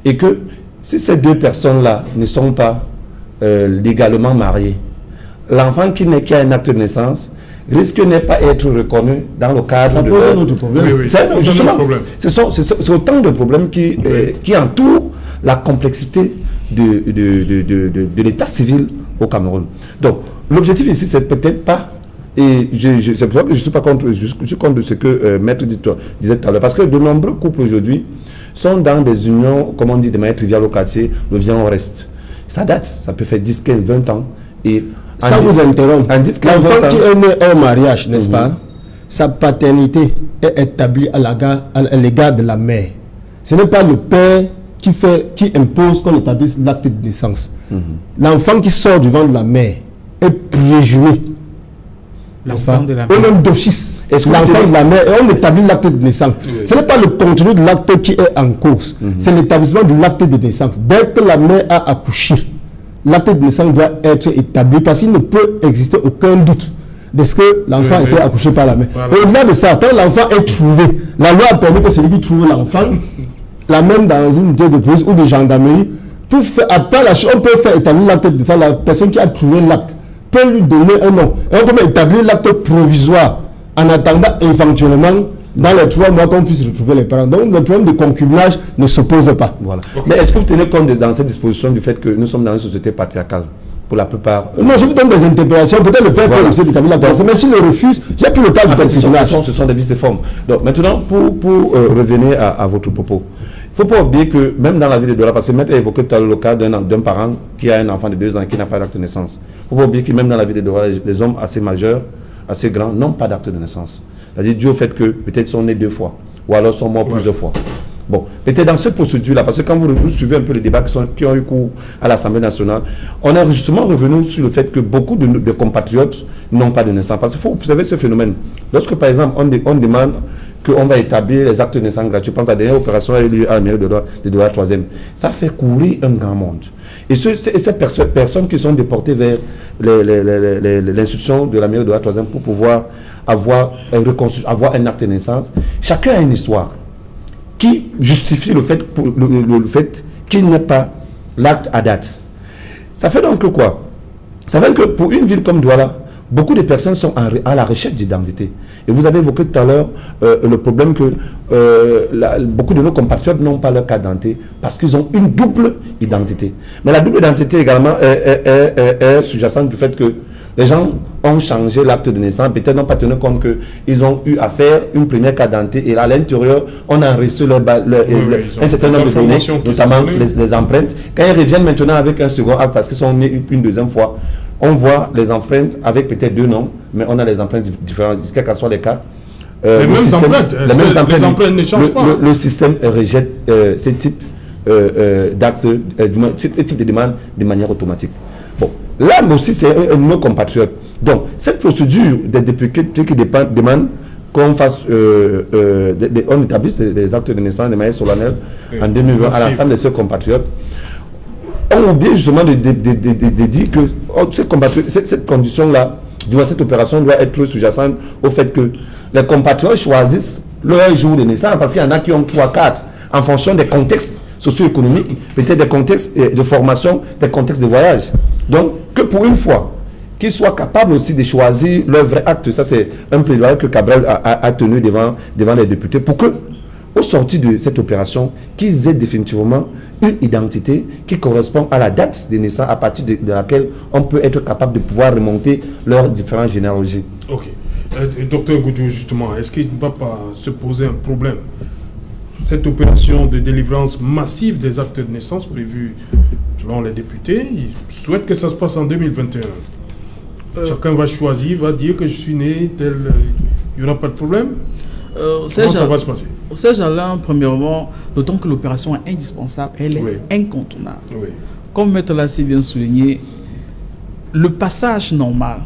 Et que si ces deux personnes-là ne sont pas légalement mariées, l'enfant qui a un acte de naissance risque de ne pas être reconnu dans le cadre ça de... pose un autre problème. C'est autant de problèmes qui entourent la complexité de l'état civil au Cameroun. Donc, l'objectif ici, c'est peut-être pas... Et c'est pour ça que je ne suis pas contre, je suis contre ce que Maître disait tout à l'heure. Parce que de nombreux couples aujourd'hui sont dans des unions, comme on dit de manière triviale au quartier, le vient au reste. Ça date, ça peut faire 10, 15, 20 ans. Et ça vous interrompt. L'enfant qui est né au mariage, n'est-ce pas, sa paternité est établie à l'égard de la mère. Ce n'est pas le père qui impose qu'on établisse l'acte de naissance. L'enfant qui sort du ventre de la mère est présumé. L'enfant de la mère. Au nom d'office. L'enfant de la mère, et on établit l'acte de naissance. Ce n'est pas le contenu de l'acte qui est en cause. C'est l'établissement de l'acte de naissance. Dès que la mère a accouché, l'acte de naissance doit être établi parce qu'il ne peut exister aucun doute de ce que l'enfant a été accouché par la mère. Et au-delà de ça, quand l'enfant est trouvé, la loi a permis que celui qui trouve l'enfant l'amène dans une unité de police ou de gendarmerie. Après on peut faire établir l'acte de naissance. La personne qui a trouvé l'acte peut lui donner un nom. Et on peut établir l'acte provisoire en attendant éventuellement dans les 3 mois qu'on puisse retrouver les parents. Donc le problème de concubinage ne se pose pas. Voilà. Mais est-ce que vous tenez compte dans cette disposition du fait que nous sommes dans une société patriarcale pour la plupart? Non, je vous donne des interpellations. Peut-être le père peut essayer d'établir la personne, mais s'il le refuse, j'ai plus le cas du concubinage. Ce sont des vices de forme. Donc maintenant, pour revenir à votre propos, il ne faut pas oublier que même dans la vie de Douala, parce que Maître a évoqué tout à l'heure le cas d'un parent qui a un enfant de 2 ans qui n'a pas d'acte de naissance. Il ne faut pas oublier que même dans la vie de Douala, les hommes assez majeurs, assez grands, n'ont pas d'acte de naissance. C'est-à-dire dû au fait que peut-être sont nés 2 fois, ou alors sont morts plusieurs fois. Bon, peut-être dans cette procédure-là, parce que quand vous suivez un peu les débats qui ont eu cours à l'Assemblée nationale, on est justement revenu sur le fait que beaucoup de compatriotes n'ont pas de naissance. Parce qu'il faut observer ce phénomène. Lorsque, par exemple, on demande qu'on va établir les actes de naissance gratuits, je pense à la dernière opération à la mairie de Douala 3e, ça fait courir un grand monde. Et ces personnes qui sont déportées vers l'institution de la mairie de Douala 3e pour pouvoir avoir un acte de naissance, chacun a une histoire. qui justifie le fait, le fait qu'il n'y ait pas l'acte à date. Ça fait donc quoi? Ça fait que pour une ville comme Douala, beaucoup de personnes sont à la recherche d'identité. Et vous avez évoqué tout à l'heure le problème que beaucoup de nos compatriotes n'ont pas leur carte d'identité parce qu'ils ont une double identité. Mais la double identité également est sous-jacente du fait que les gens ont changé l'acte de naissance, peut-être n'ont pas tenu compte qu'ils ont eu à faire une première carte d'identité et à l'intérieur, on a enregistré un certain nombre de données, notamment les empreintes. Quand ils reviennent maintenant avec un second acte parce qu'ils sont nés une deuxième fois, on voit les empreintes avec peut-être 2 noms, mais on a les empreintes différentes, quels que soient les cas. Les mêmes empreintes ne changent pas. Le système rejette ce type d'actes, ce type de demande de manière automatique. Bon, là aussi, c'est un de nos compatriotes. Donc, cette procédure des députés qui demande qu'on fasse, on établisse les actes de naissance de manière solennelle en 2020 à l'ensemble de ces compatriotes. On oublie justement de dire que cette condition-là, cette opération doit être sous-jacente au fait que les compatriotes choisissent leur jour de naissance parce qu'il y en a qui ont 3, 4 en fonction des contextes socio-économiques, peut-être des contextes de formation, des contextes de voyage. Donc, que pour une fois, qu'ils soient capables aussi de choisir leur vrai acte. Ça, c'est un plaidoyer que Cabral a tenu devant les députés pour que, au sorti de cette opération, qu'ils aient définitivement une identité qui correspond à la date de naissance à partir de laquelle on peut être capable de pouvoir remonter leurs différentes généalogies. Ok. Docteur Goudjou, justement, est-ce qu'il ne va pas se poser un problème? Cette opération de délivrance massive des actes de naissance prévue selon les députés, ils souhaitent que ça se passe en 2021. Chacun va choisir, va dire que je suis né tel... Il n'y aura pas de problème? Comment ça va se passer? Serge Alain, premièrement, d'autant que l'opération est indispensable, elle est incontournable. Oui. Comme Maître Lassé vient de souligner, le passage normal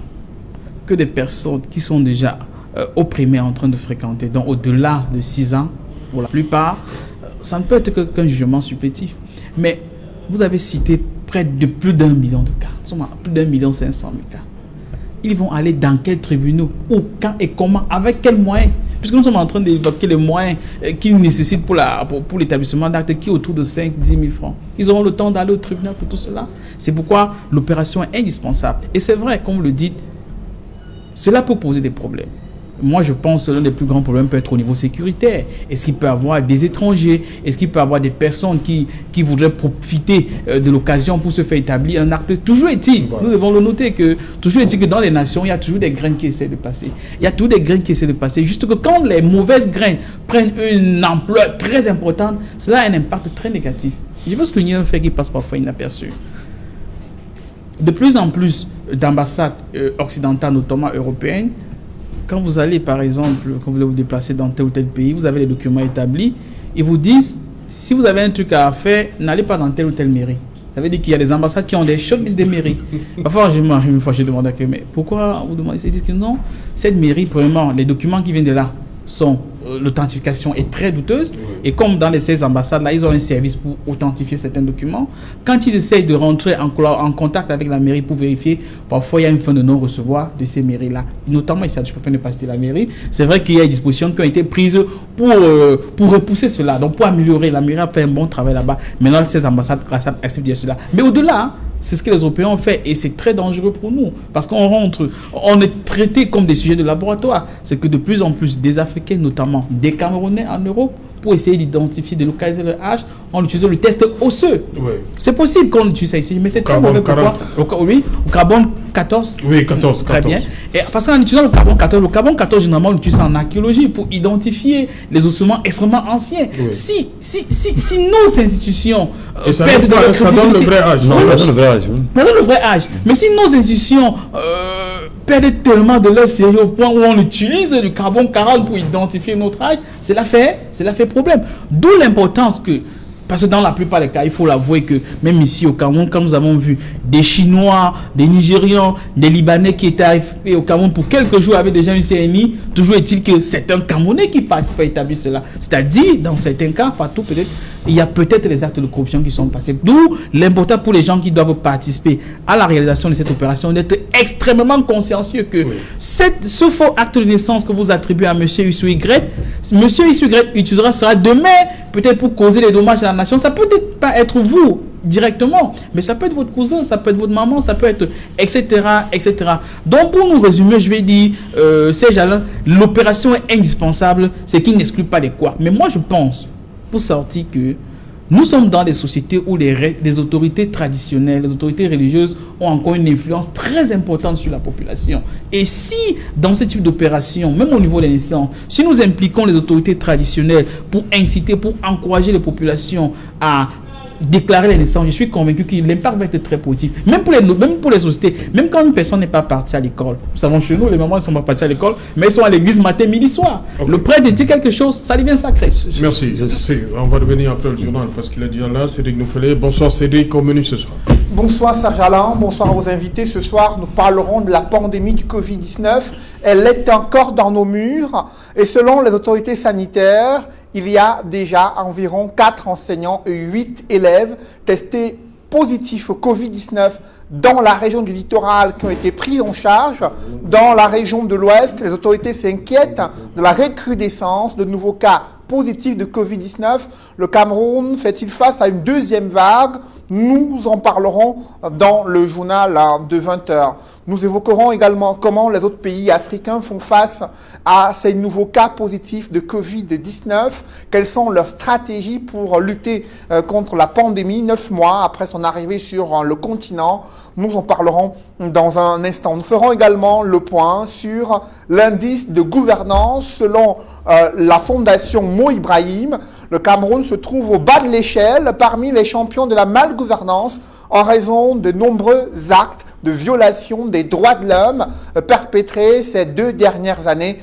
que des personnes qui sont déjà opprimées en train de fréquenter, donc au-delà de 6 ans, pour la plupart, ça ne peut être qu'un jugement supplétif. Mais vous avez cité près de plus d'1 million de cas. Nous sommes à plus d'1 500 000 cas. Ils vont aller dans quels tribunaux, où, quand et comment, avec quels moyens? Puisque nous sommes en train d'évoquer les moyens qu'ils nécessitent pour l'établissement d'actes qui est autour de 5-10 000 francs. Ils auront le temps d'aller au tribunal pour tout cela. C'est pourquoi l'opération est indispensable. Et c'est vrai, comme vous le dites, cela peut poser des problèmes. Moi, je pense que l'un des plus grands problèmes peut être au niveau sécuritaire. Est-ce qu'il peut y avoir des étrangers? Est-ce qu'il peut y avoir des personnes qui voudraient profiter de l'occasion pour se faire établir un acte? Toujours est-il, nous devons le noter, que toujours est-il que dans les nations, il y a toujours des graines qui essaient de passer. Il y a toujours des graines qui essaient de passer. Juste que quand les mauvaises graines prennent une ampleur très importante, cela a un impact très négatif. Je veux souligner un fait qui passe parfois inaperçu. De plus en plus d'ambassades occidentales, notamment européennes, quand vous allez, par exemple, quand vous voulez vous déplacer dans tel ou tel pays, vous avez les documents établis, ils vous disent, si vous avez un truc à faire, n'allez pas dans telle ou telle mairie. Ça veut dire qu'il y a des ambassades qui ont des shortlists de mairies. Parfois, je demande à mais pourquoi vous demandez ça? Ils disent que non, cette mairie, premièrement, les documents qui viennent de là sont, l'authentification est très douteuse. Et comme dans les 16 ambassades, là, ils ont un service pour authentifier certains documents. Quand ils essayent de rentrer en contact avec la mairie pour vérifier, parfois il y a une fin de non-recevoir de ces mairies-là. Notamment ici, je préfère ne pas citer la mairie. C'est vrai qu'il y a des dispositions qui ont été prises pour repousser cela, donc pour améliorer. La mairie a fait un bon travail là-bas. Maintenant, ces ambassades acceptent de cela. Mais au-delà, c'est ce que les Européens ont fait et c'est très dangereux pour nous parce on est traité comme des sujets de laboratoire. C'est que de plus en plus des Africains, notamment des Camerounais en Europe, pour essayer d'identifier, de localiser leur âge, on utilise le test osseux. Oui. C'est possible qu'on utilise ça ici, mais c'est très mauvais. Pourquoi? Oui, au carbone 14. Oui, 14. Très bien. Et parce qu'en utilisant le carbone 14, généralement, on l'utilise en archéologie pour identifier les ossements extrêmement anciens. Oui. Si nos institutions perdent de leur crédibilité... Ça donne le vrai âge. Non, ça donne le vrai âge. Ça donne le vrai âge. Mais si nos institutions... perdent tellement de leur sérieux au point où on utilise du carbone 40 pour identifier notre âge, cela fait problème. D'où l'importance que, parce que dans la plupart des cas, il faut l'avouer que même ici au Cameroun, comme nous avons vu, des Chinois, des Nigérians, des Libanais qui étaient arrivés au Cameroun pour quelques jours avaient déjà une CNI, toujours est-il que c'est un Camerounais qui participe à établir cela. C'est-à-dire, dans certains cas, partout peut-être, il y a peut-être les actes de corruption qui sont passés. D'où l'important pour les gens qui doivent participer à la réalisation de cette opération d'être extrêmement consciencieux que ce faux acte de naissance que vous attribuez à M. X ou Y, M. X ou Y utilisera sera demain peut-être pour causer des dommages à la nation. Ça peut peut-être pas être vous directement, mais ça peut être votre cousin, ça peut être votre maman, ça peut être etc. etc. Donc pour nous résumer, je vais dire, Serge Alain, l'opération est indispensable, c'est qu'il n'exclut pas les quoi. Mais moi je pense, pour sortir, que nous sommes dans des sociétés où les autorités traditionnelles, les autorités religieuses ont encore une influence très importante sur la population. Et si, dans ce type d'opération, même au niveau des naissances, si nous impliquons les autorités traditionnelles pour inciter, pour encourager les populations à déclarer les naissances, je suis convaincu que l'impact va être très positif. Même pour les sociétés, même quand une personne n'est pas partie à l'école. Nous savons chez nous, les mamans ne sont pas parties à l'école, mais ils sont à l'église matin, midi, soir. Okay. Le prêtre dit quelque chose, ça devient sacré. Merci. On va revenir après le journal parce qu'il a dit là, Cédric Noufelé. Bonsoir Cédric, au menu ce soir. Bonsoir Serge Alain, bonsoir à vos invités. Ce soir, nous parlerons de la pandémie du Covid-19. Elle est encore dans nos murs et selon les autorités sanitaires, il y a déjà environ 4 enseignants et 8 élèves testés positifs au Covid-19 dans la région du littoral qui ont été pris en charge. Dans la région de l'Ouest, les autorités s'inquiètent de la recrudescence de nouveaux cas positifs de Covid-19. Le Cameroun fait-il face à une deuxième vague? Nous en parlerons dans le journal de 20h. Nous évoquerons également comment les autres pays africains font face à ces nouveaux cas positifs de Covid-19. Quelles sont leurs stratégies pour lutter contre la pandémie 9 mois après son arrivée sur le continent. Nous en parlerons dans un instant. Nous ferons également le point sur l'indice de gouvernance selon la fondation Mo Ibrahim. Le Cameroun se trouve au bas de l'échelle parmi les champions de la malgouvernance en raison de nombreux actes de violation des droits de l'homme perpétrés ces 2 dernières années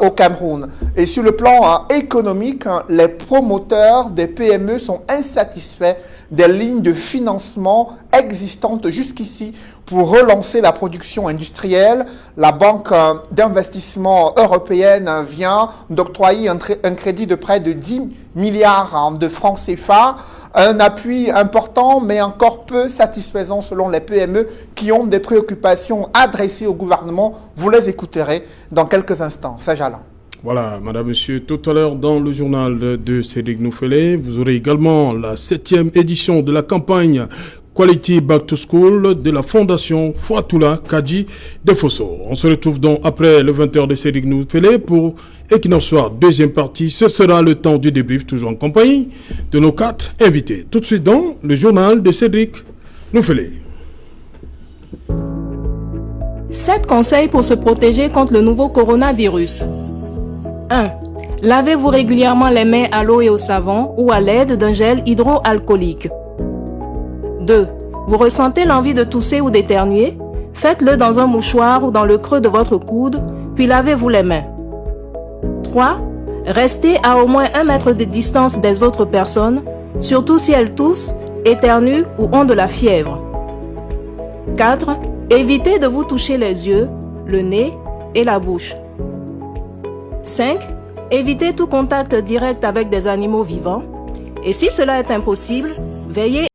au Cameroun. Et sur le plan économique, les promoteurs des PME sont insatisfaits des lignes de financement existantes jusqu'ici pour relancer la production industrielle. La Banque d'investissement européenne vient d'octroyer un crédit de près de 10 milliards de francs CFA, un appui important mais encore peu satisfaisant selon les PME qui ont des préoccupations adressées au gouvernement. Vous les écouterez dans quelques instants. Serge Alain. Voilà, madame, monsieur, tout à l'heure dans le journal de Cédric Noufelé, vous aurez également la 7e édition de la campagne Quality Back to School de la Fondation Fouatoula Kadji de Fosso. On se retrouve donc après le 20h de Cédric Noufelé pour Equinox Soir, deuxième partie. Ce sera le temps du débrief, toujours en compagnie de nos 4 invités. Tout de suite dans le journal de Cédric Noufelé. 7 conseils pour se protéger contre le nouveau coronavirus. 1. Lavez-vous régulièrement les mains à l'eau et au savon ou à l'aide d'un gel hydroalcoolique. 2. Vous ressentez l'envie de tousser ou d'éternuer? Faites-le dans un mouchoir ou dans le creux de votre coude, puis lavez-vous les mains. 3. Restez à au moins 1 mètre de distance des autres personnes, surtout si elles toussent, éternuent ou ont de la fièvre. 4. Évitez de vous toucher les yeux, le nez et la bouche. 5. Évitez tout contact direct avec des animaux vivants. Et si cela est impossible, veillez